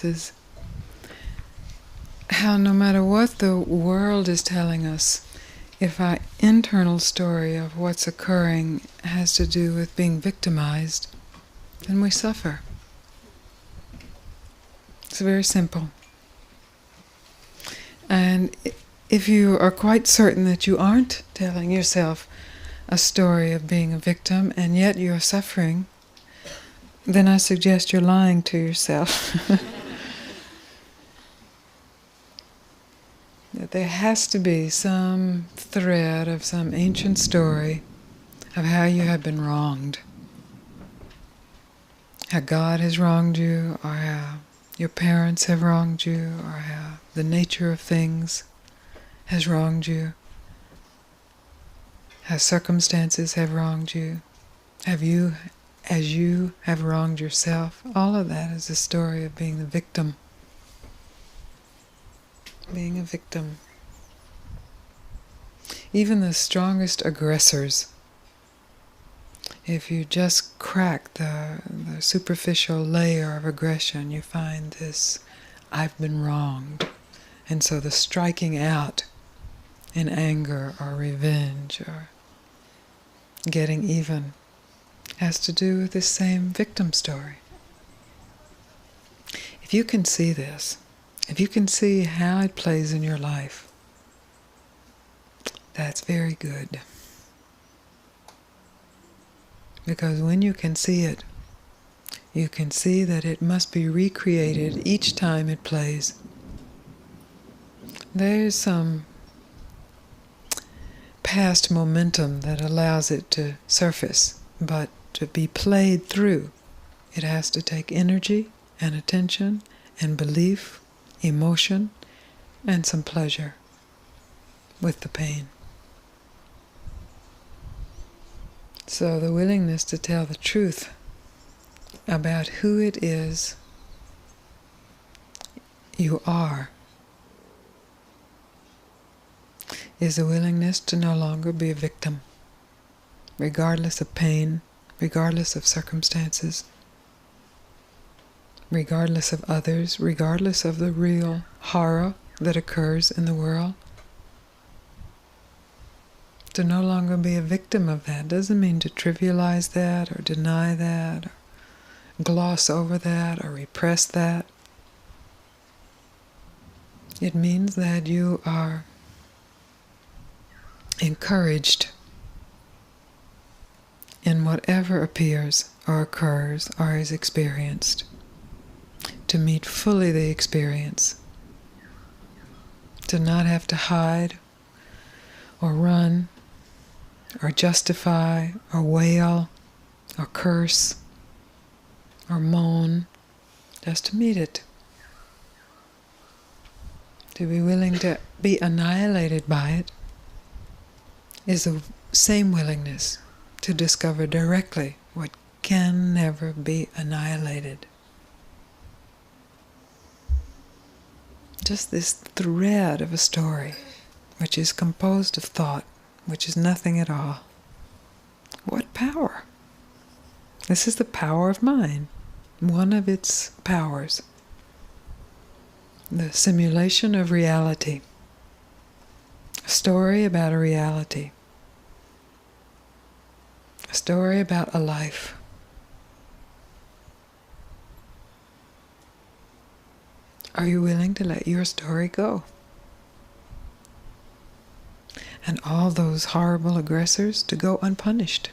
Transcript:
circumstances, how no matter what the world is telling us, if our internal story of what's occurring has to do with being victimized, then we suffer. It's very simple. And if you are quite certain that you aren't telling yourself a story of being a victim and yet you're suffering, then I suggest you're lying to yourself. That there has to be some thread of some ancient story of how you have been wronged. How God has wronged you, or how your parents have wronged you, or how the nature of things has wronged you, how circumstances have wronged you, as you have wronged yourself. All of that is a story of being the victim. Being a victim. Even the strongest aggressors, if you just crack the superficial layer of aggression, you find this, I've been wronged. And so the striking out in anger or revenge or getting even has to do with this same victim story. If you can see this, if you can see how it plays in your life, that's very good. Because when you can see it, you can see that it must be recreated each time it plays. There's some past momentum that allows it to surface, but to be played through, it has to take energy and attention and belief, emotion, and some pleasure with the pain. So the willingness to tell the truth about who it is you are is a willingness to no longer be a victim, regardless of pain, regardless of circumstances, regardless of others, regardless of the real horror that occurs in the world. To no longer be a victim of that doesn't mean to trivialize that or deny that or gloss over that or repress that. It means that you are encouraged in whatever appears or occurs or is experienced to meet fully the experience, to not have to hide or run or justify or wail or curse or moan, just to meet it. To be willing to be annihilated by it is the same willingness to discover directly what can never be annihilated. Just this thread of a story, which is composed of thought, which is nothing at all. What power! This is the power of mind, one of its powers. The simulation of reality. A story about a reality. A story about a life. Are you willing to let your story go? And all those horrible aggressors to go unpunished?